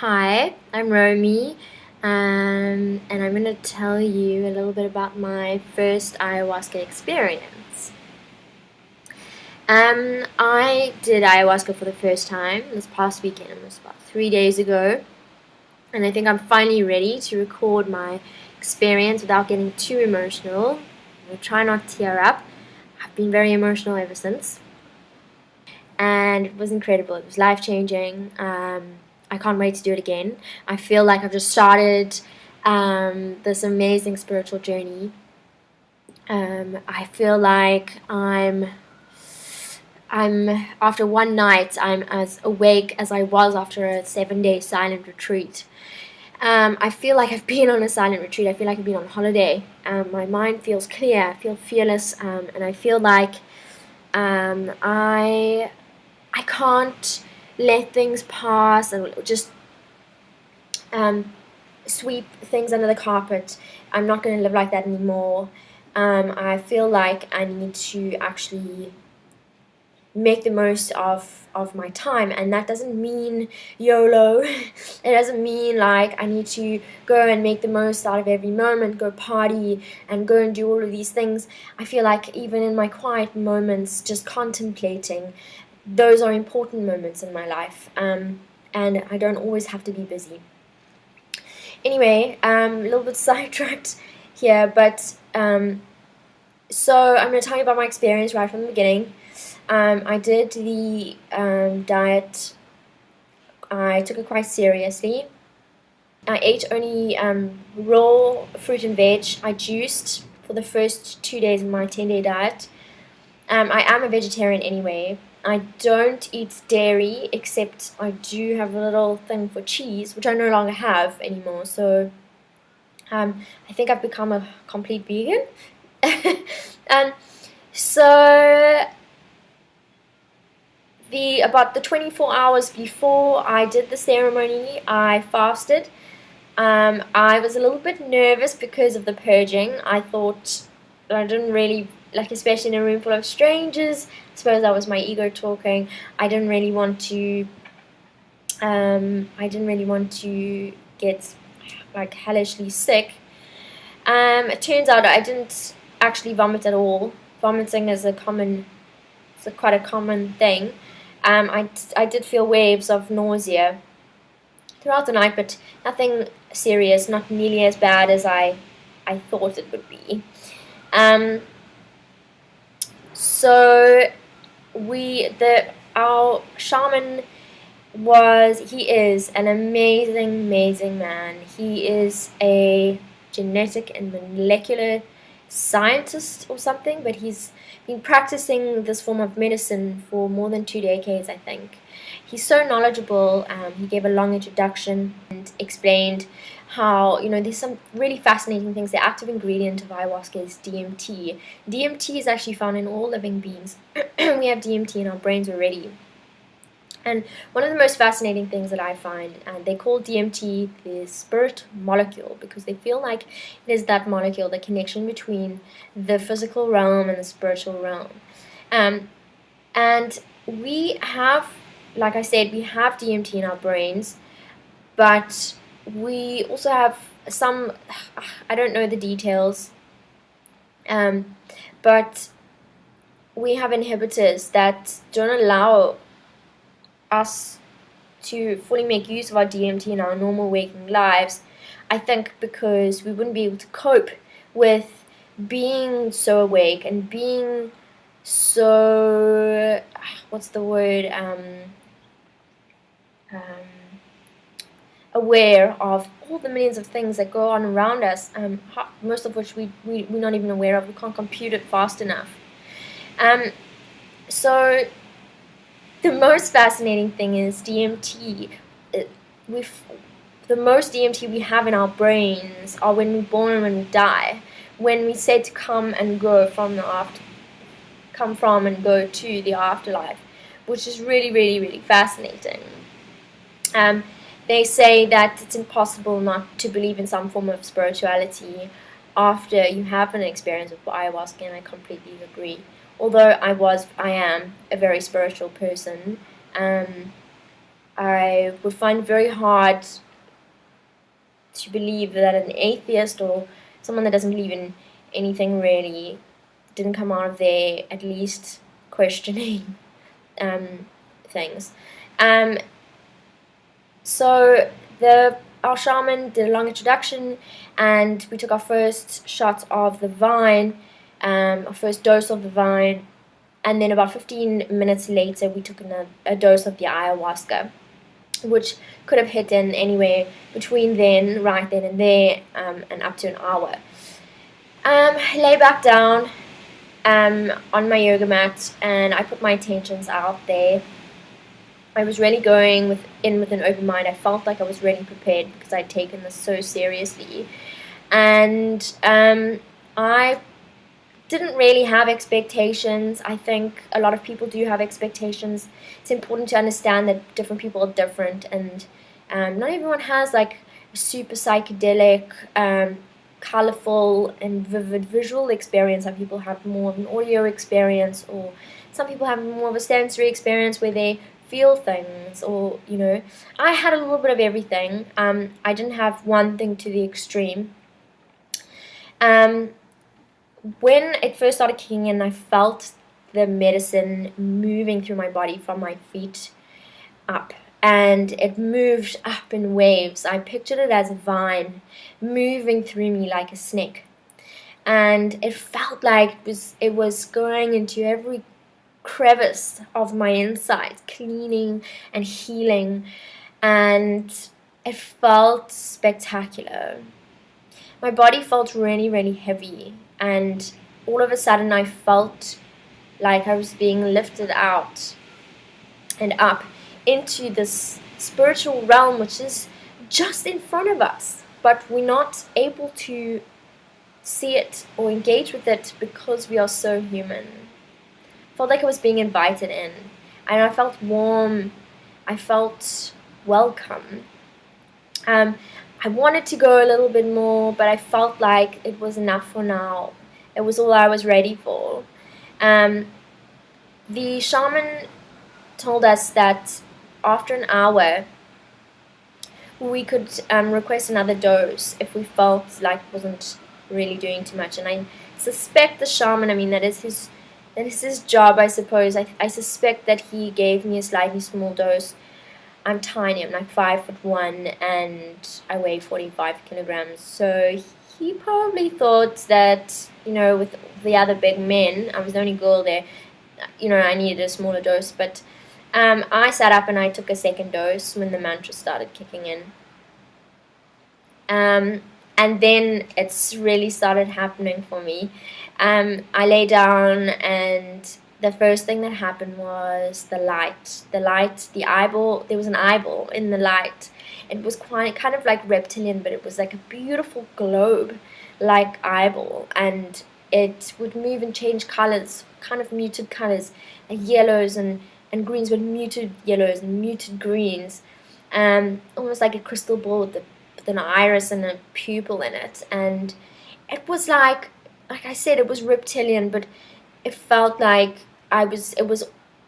Hi, I'm Romy, and I'm going to tell you a little bit about my first ayahuasca experience. I did ayahuasca for the first time this past weekend. It was about 3 days ago, and I think I'm finally ready to record my experience without getting too emotional. I'll try not to tear up. I've been very emotional ever since, and it was incredible. It was life-changing. I can't wait to do it again. I feel like I've just started this amazing spiritual journey. I feel like I'm after one night, I'm as awake as I was after a 7 day silent retreat. I feel like I've been on a silent retreat. I feel like I've been on holiday. My mind feels clear. I feel fearless, and I feel like I can't let things pass and just sweep things under the carpet. I'm not going to live like that anymore. I feel like I need to actually make the most of my time, and that doesn't mean YOLO. It doesn't mean like I need to go and make the most out of every moment, go party and go and do all of these things. I feel like even in my quiet moments, just contemplating, those are important moments in my life, and I don't always have to be busy. Anyway, a little bit sidetracked here, but so I'm going to tell you about my experience right from the beginning. I did the diet. I took it quite seriously. I ate only raw fruit and veg. I juiced for the first 2 days of my 10-day diet. I am a vegetarian anyway. I don't eat dairy, except I do have a little thing for cheese, which I no longer have anymore. So I think I've become a complete vegan. So about the 24 hours before I did the ceremony, I fasted. I was a little bit nervous because of the purging. I thought I didn't really, like, especially in a room full of strangers, I suppose that was my ego talking. I didn't really want to get like hellishly sick. It turns out I didn't actually vomit at all. Vomiting is quite a common thing. I did feel waves of nausea throughout the night, but nothing serious, not nearly as bad as I thought it would be. So our shaman he is an amazing man. He is a genetic and molecular scientist or something, but he's been practicing this form of medicine for more than 2 decades, I think. He's so knowledgeable. He gave a long introduction and explained how, there's some really fascinating things. The active ingredient of ayahuasca is DMT. DMT is actually found in all living beings. We have DMT in our brains already. And one of the most fascinating things that I find, and they call DMT the spirit molecule, because they feel like it is that molecule, the connection between the physical realm and the spiritual realm. And we have, like I said, we have DMT in our brains, but we also have some, I don't know the details, but we have inhibitors that don't allow us to fully make use of our DMT in our normal waking lives. I think because we wouldn't be able to cope with being so awake and being so, what's the word, aware of all the millions of things that go on around us, most of which we're not even aware of. We can't compute it fast enough. So the most fascinating thing is DMT. The most DMT we have in our brains are when we're born and when we die. When we said to come and go from and go to the afterlife, which is really fascinating. They say that it's impossible not to believe in some form of spirituality after you have an experience with ayahuasca, and I completely agree. Although I am a very spiritual person, I would find it very hard to believe that an atheist or someone that doesn't believe in anything really didn't come out of there at least questioning things. So our shaman did a long introduction, and we took our first shot of the vine, our first dose of the vine, and then about 15 minutes later we took a dose of the ayahuasca, which could have hit in anywhere between right then and there, and up to an hour. Lay back down on my yoga mat, and I put my intentions out there. I was really going in with an open mind. I felt like I was really prepared because I'd taken this so seriously. And I didn't really have expectations. I think a lot of people do have expectations. It's important to understand that different people are different, and not everyone has like a super psychedelic, colorful and vivid visual experience. Some people have more of an audio experience, or some people have more of a sensory experience where they feel things, or I had a little bit of everything. I didn't have one thing to the extreme. When it first started kicking in, I felt the medicine moving through my body from my feet up, and it moved up in waves. I pictured it as a vine moving through me like a snake, and it felt like it was going into every crevice of my insides, cleaning and healing, and it felt spectacular. My body felt really, really heavy, and all of a sudden I felt like I was being lifted out and up into this spiritual realm, which is just in front of us, but we're not able to see it or engage with it because we are so human. Felt like I was being invited in, and I felt warm. I felt welcome. I wanted to go a little bit more, but I felt like it was enough for now. It was all I was ready for. The shaman told us that after an hour we could request another dose if we felt like it wasn't really doing too much. And I suspect the shaman, that is his job, I suppose. I suspect that he gave me a slightly small dose. I'm tiny, I'm like 5'1", and I weigh 45 kilograms. So he probably thought that, with the other big men, I was the only girl there, I needed a smaller dose. But I sat up and I took a second dose when the mantra started kicking in. And then it's really started happening for me. I lay down, and the first thing that happened was the light, the eyeball. There was an eyeball in the light. It was kind of like reptilian, but it was like a beautiful globe-like eyeball, and it would move and change colors, kind of muted colors, yellows and greens, but muted yellows and muted greens, almost like a crystal ball with an iris and a pupil in it. And it was like I said, it was reptilian, but it felt like it was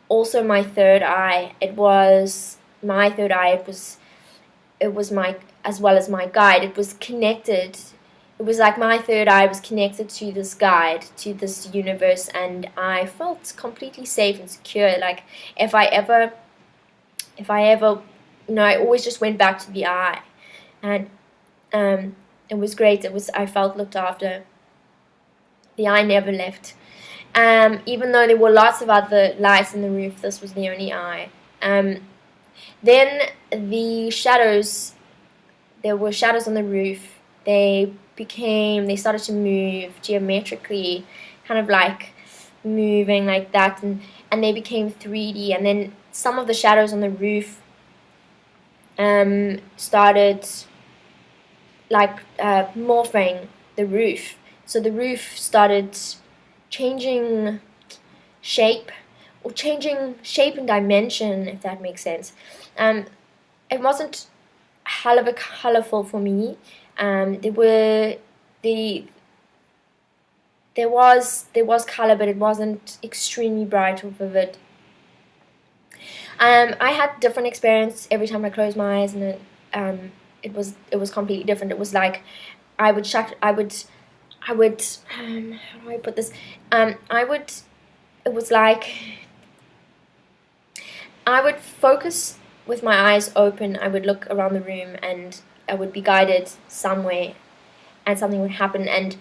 also my third eye. It was my third eye. It was my, as well as my guide. It was connected. It was like my third eye was connected to this guide, to this universe, and I felt completely safe and secure. Like if I ever, I always just went back to the eye, and it was great. I felt looked after. The eye never left. Even though there were lots of other lights in the roof, this was the only eye. Then the shadows, there were shadows on the roof. They started to move geometrically, kind of like moving like that, and they became 3D. And then some of the shadows on the roof started like morphing the roof. So the roof started changing shape, or changing shape and dimension, if that makes sense. It wasn't hell of a colorful for me. There was color, but it wasn't extremely bright or vivid. I had different experience every time I closed my eyes, and it was completely different. It was like I would how do I put this? It was like I would focus with my eyes open. I would look around the room, and I would be guided somewhere, and something would happen, and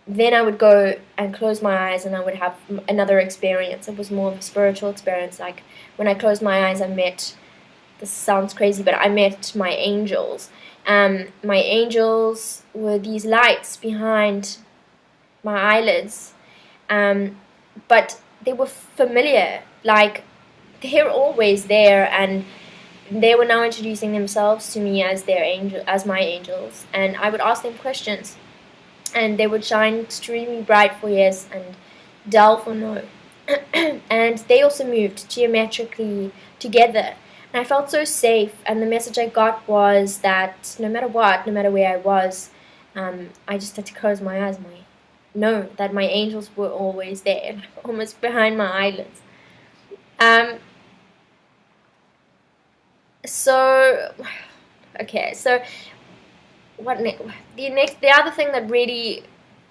then I would go and close my eyes, and I would have another experience. It was more of a spiritual experience. Like when I closed my eyes, I met, this sounds crazy, but I met my angels. My angels were these lights behind my eyelids, but they were familiar. Like they're always there, and they were now introducing themselves to me as their angel, as my angels, and I would ask them questions, and they would shine extremely bright for yes and dull for no. And they also moved geometrically together. And I felt so safe, and the message I got was that no matter what, no matter where I was, I just had to close my eyes and know that my angels were always there, almost behind my eyelids. So, okay, so the other thing that really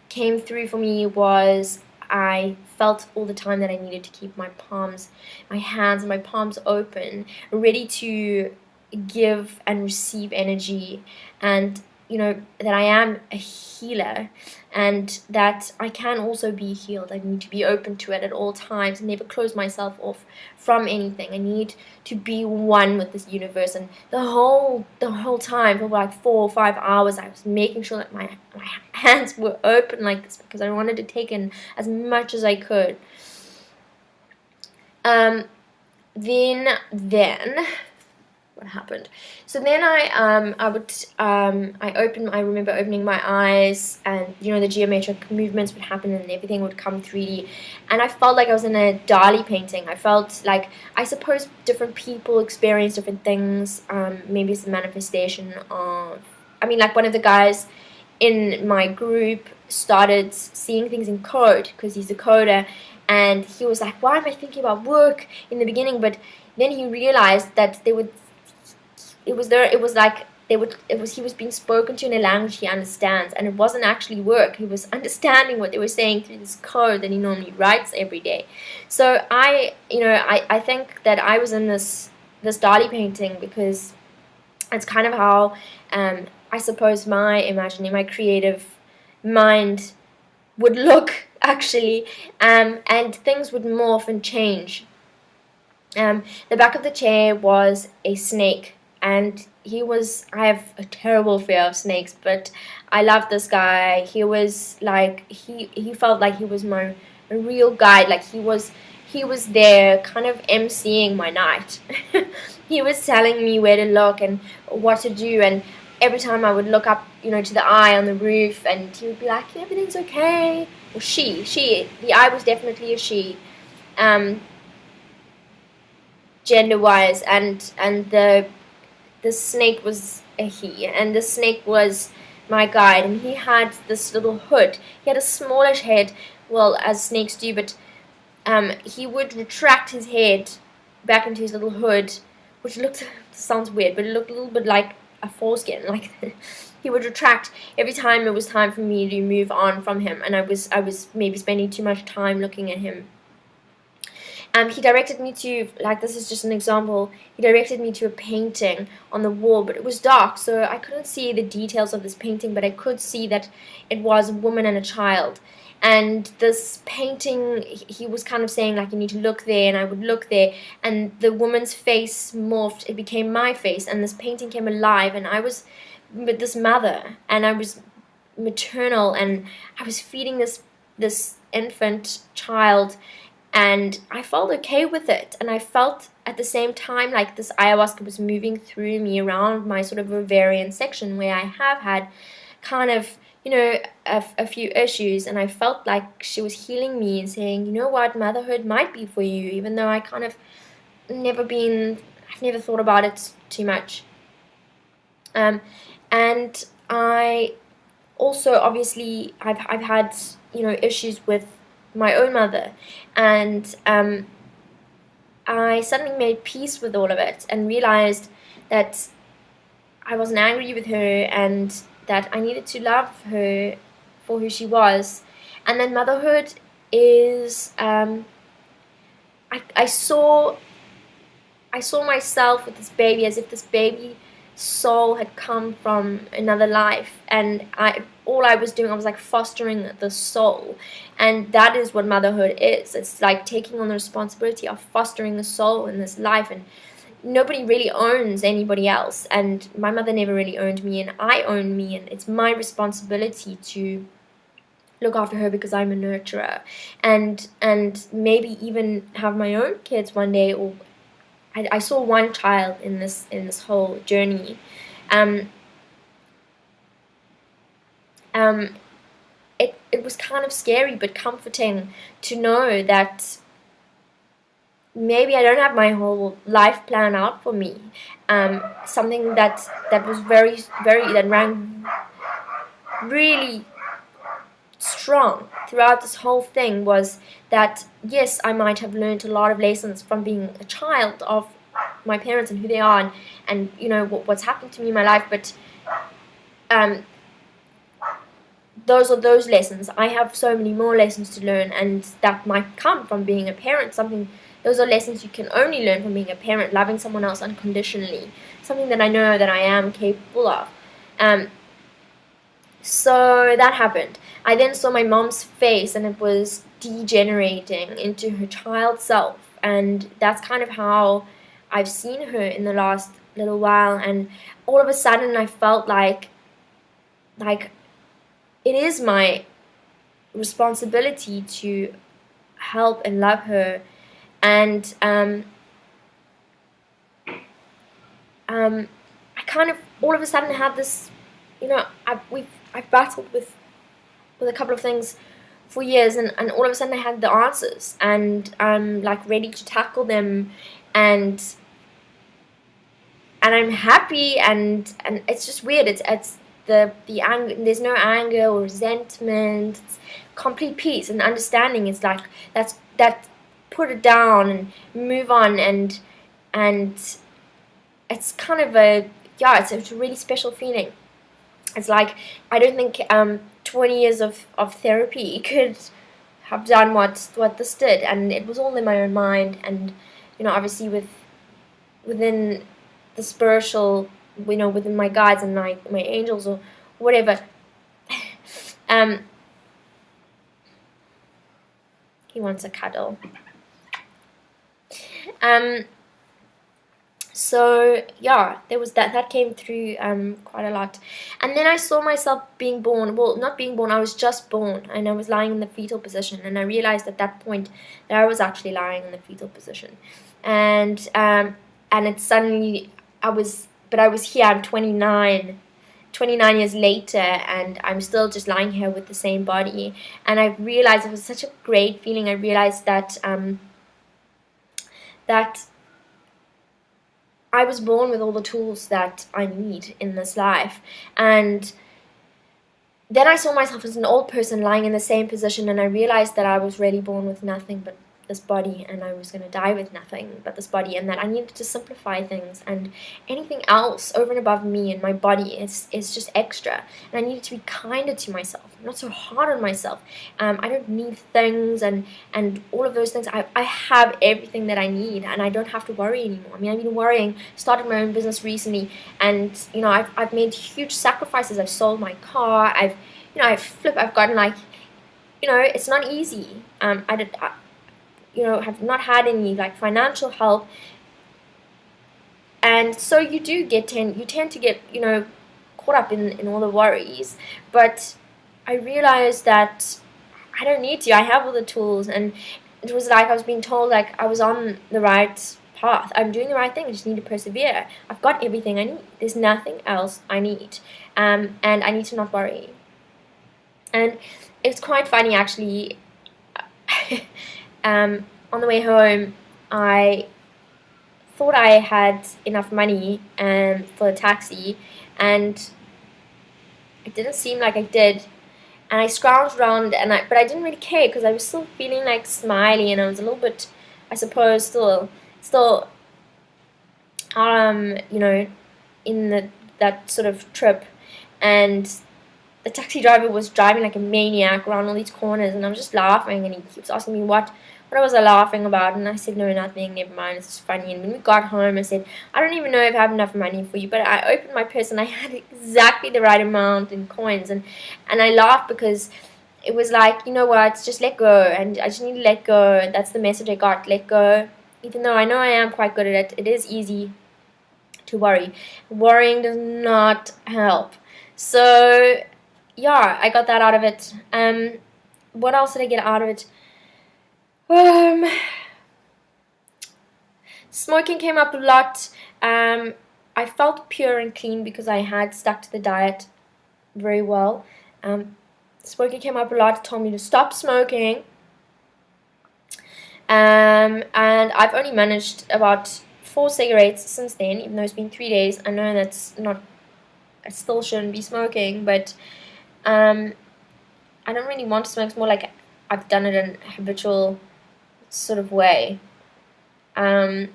came through for me was I felt all the time that I needed to keep my hands and my palms open, ready to give and receive energy, and that I am a healer, and that I can also be healed. I need to be open to it at all times and never close myself off from anything. I need to be one with this universe. And the whole time, for like 4 or 5 hours, I was making sure that my hands were open like this, because I wanted to take in as much as I could. Then what happened? So then I remember opening my eyes, and the geometric movements would happen, and everything would come 3D, and I felt like I was in a Dali painting. I felt like, I suppose different people experience different things. Maybe it's a manifestation of, like one of the guys in my group started seeing things in code because he's a coder, and he was like, why am I thinking about work in the beginning? But then he realized that he was being spoken to in a language he understands, and it wasn't actually work. He was understanding what they were saying through this code that he normally writes every day. So I think that I was in this Dali painting because it's kind of how I suppose my creative mind would look actually, and things would morph and change. The back of the chair was a snake, and I have a terrible fear of snakes, but I loved this guy. He was like, he felt like he was my real guide. Like he was there kind of emceeing my night. He was telling me where to look and what to do, and every time I would look up, to the eye on the roof, and he would be like, everything's okay. Or the eye was definitely a she, gender-wise, and the snake was a he, and the snake was my guide, and he had this little hood. He had a smallish head, well, as snakes do, but he would retract his head back into his little hood, which sounds weird, but it looked a little bit like a foreskin. Like he would retract every time it was time for me to move on from him, and I was maybe spending too much time looking at him. He directed me to, like, this is just an example, he directed me to a painting on the wall, but it was dark, so I couldn't see the details of this painting, but I could see that it was a woman and a child. And this painting, he was kind of saying, like, you need to look there, and I would look there, and the woman's face morphed, it became my face, and this painting came alive, and I was with this mother, and I was maternal, and I was feeding this infant child, and I felt okay with it, and I felt at the same time like this ayahuasca was moving through me around my sort of ovarian section, where I have had kind of, a few issues, and I felt like she was healing me and saying, you know what, motherhood might be for you, even though I kind of I've never thought about it too much. And I also, obviously, I've had, issues with my own mother, and I suddenly made peace with all of it and realized that I wasn't angry with her and that I needed to love her for who she was. And then motherhood is, I saw myself with this baby as if this baby soul had come from another life, and all I was doing, I was like fostering the soul. And that is what motherhood is. It's like taking on the responsibility of fostering the soul in this life, and nobody really owns anybody else, and my mother never really owned me, and I own me, and it's my responsibility to look after her because I'm a nurturer, and maybe even have my own kids one day. Or I saw one child in this whole journey. Um, um, it was kind of scary but comforting to know that maybe I don't have my whole life planned out for me. Something that was that rang really strong throughout this whole thing was that, yes, I might have learned a lot of lessons from being a child of my parents and who they are, and you know what's happened to me in my life, but um, those are those lessons. I have so many more lessons to learn, and that might come from being a parent. Those are lessons you can only learn from being a parent, loving someone else unconditionally, something that I know that I am capable of. So that happened. I then saw my mom's face, and it was degenerating into her child self, and that's kind of how I've seen her in the last little while. And all of a sudden I felt like it is my responsibility to help and love her. And I kind of all of a sudden had this, you know, I've battled with a couple of things for years, and all of a sudden I had the answers, and I'm like ready to tackle them, and I'm happy, and it's just weird. It's the anger. There's no anger or resentment. It's complete peace and understanding. It's like that put it down and move on, and it's kind of it's a really special feeling. It's like I don't think 20 years of therapy could have done what this did, and it was all in my own mind, and you know, obviously within the spiritual, you know, within my guides and my angels or whatever. He wants a cuddle. So yeah, there was that came through quite a lot. And then I saw myself being born. Well, not being born, I was just born, and I was lying in the fetal position, and I realized at that point that I was actually lying in the fetal position. And it suddenly I was here. I'm 29 years later, and I'm still just lying here with the same body. And I realized it was such a great feeling. I realized that that I was born with all the tools that I need in this life. And then I saw myself as an old person lying in the same position, and I realized that I was really born with nothing but this body, and I was going to die with nothing but this body, and that I needed to simplify things, and anything else over and above me and my body is just extra, and I needed to be kinder to myself, not so hard on myself. I don't need things and all of those things. I have everything that I need, and I don't have to worry anymore. I mean, I've been worrying, started my own business recently, and you know, I've made huge sacrifices. I've sold my car, I've gotten like, you know, it's not easy. Have not had any like financial help, and so you tend to get, you know, caught up in all the worries. But I realized that I don't need to. I have all the tools, and it was like I was being told like I was on the right path. I'm doing the right thing. I just need to persevere. I've got everything I need. There's nothing else I need, and I need to not worry. And it's quite funny actually. On the way home, I thought I had enough money for a taxi, and it didn't seem like I did. And I scrounged around, but I didn't really care because I was still feeling like smiley, and I was a little bit, I suppose, still still, you know, in that sort of trip, and the taxi driver was driving like a maniac around all these corners, and I was just laughing, and he keeps asking me what was I laughing about, and I said, no, nothing, never mind, it's just funny. And when we got home, I said, I don't even know if I have enough money for you, but I opened my purse, and I had exactly the right amount in coins, and I laughed because it was like, you know what, just let go, and I just need to let go. That's the message I got, let go. Even though I know I am quite good at it, it is easy to worry. Worrying does not help. So yeah, I got that out of it. What else did I get out of it? Smoking came up a lot. I felt pure and clean because I had stuck to the diet very well. Smoking came up a lot, told me to stop smoking. And I've only managed about 4 cigarettes since then, even though it's been 3 days. I know that's not, I still shouldn't be smoking, but I don't really want to smoke. It's more like I've done it in a habitual sort of way. I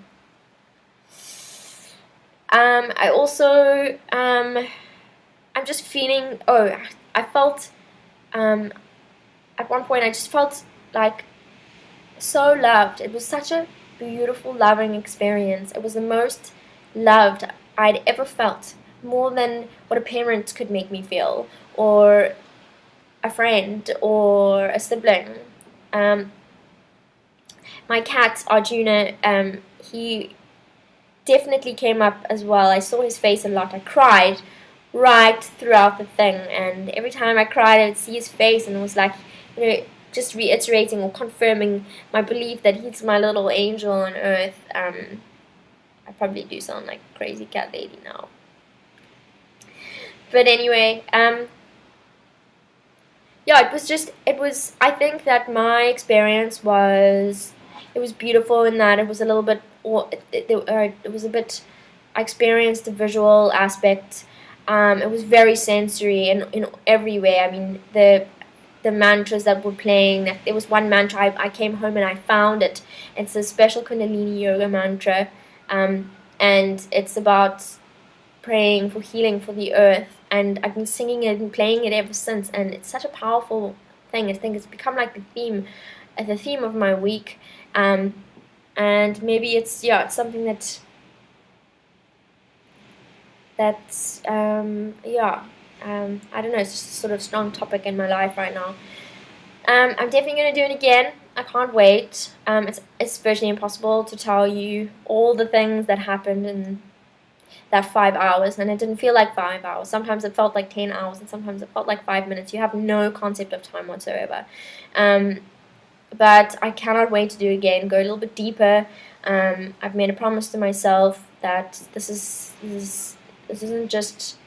also, I'm just feeling, I felt, at one point I just felt like so loved. It was such a beautiful, loving experience. It was the most loved I'd ever felt, more than what a parent could make me feel, or a friend, or a sibling. My cat, Arjuna, he definitely came up as well. I saw his face a lot. I cried right throughout the thing, and every time I cried, I would see his face, and it was like, you know, just reiterating or confirming my belief that he's my little angel on earth. I probably do sound like a crazy cat lady now. But anyway, yeah, I think that my experience was, it was beautiful in that it was a little bit, it was a bit, I experienced the visual aspect. It was very sensory in every way. I mean, the mantras that were playing, there was one mantra, I came home and I found it. It's a special Kundalini yoga mantra, and it's about praying for healing for the earth, and I've been singing it and playing it ever since, and it's such a powerful thing. I think it's become like the theme of my week, and maybe it's something that's I don't know, it's just a sort of strong topic in my life right now. I'm definitely going to do it again. I can't wait. It's virtually impossible to tell you all the things that happened in that 5 hours, and it didn't feel like 5 hours. Sometimes it felt like 10 hours, and sometimes it felt like 5 minutes. You have no concept of time whatsoever. But I cannot wait to do it again, go a little bit deeper. I've made a promise to myself that this isn't just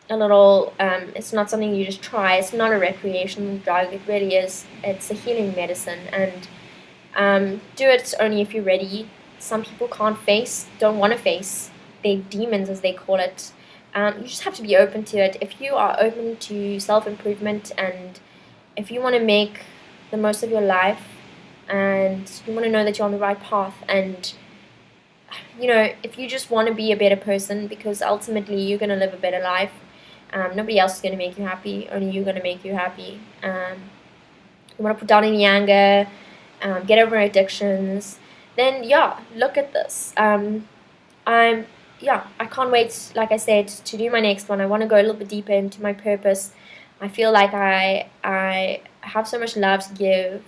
a little, it's not something you just try. It's not a recreational drug. It really is. It's a healing medicine, and do it only if you're ready. Some people don't want to face their demons, as they call it. You just have to be open to it. If you are open to self-improvement, and if you want to make the most of your life, and you want to know that you're on the right path, and you know, if you just want to be a better person, because ultimately you're going to live a better life. Nobody else is going to make you happy. Only you're going to make you happy. You want to put down any anger, get over addictions, then look at this. I can't wait, like I said, to do my next one. I want to go a little bit deeper into my purpose. I feel like I have so much love to give.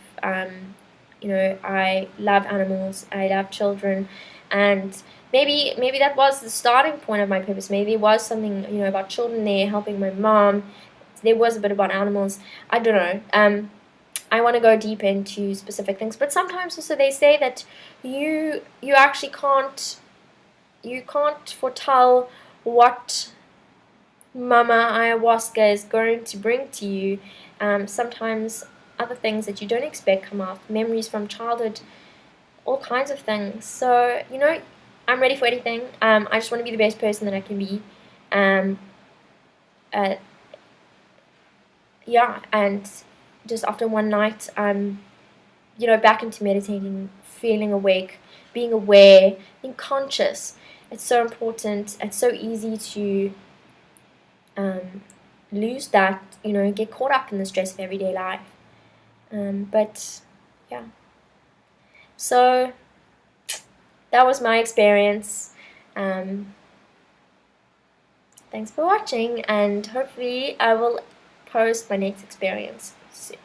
You know, I love animals. I love children, and maybe that was the starting point of my purpose. Maybe it was something, you know, about children there, helping my mom. There was a bit about animals. I don't know. I want to go deep into specific things, but sometimes also they say that you actually can't foretell what Mama Ayahuasca is going to bring to you. Sometimes other things that you don't expect come out, memories from childhood, all kinds of things. So, you know, I'm ready for anything. I just want to be the best person that I can be. And just after one night, I'm, you know, back into meditating, feeling awake, being aware, being conscious. It's so important. It's so easy to lose that, get caught up in the stress of everyday life. But yeah, so that was my experience. Thanks for watching, and hopefully I will post my next experience soon.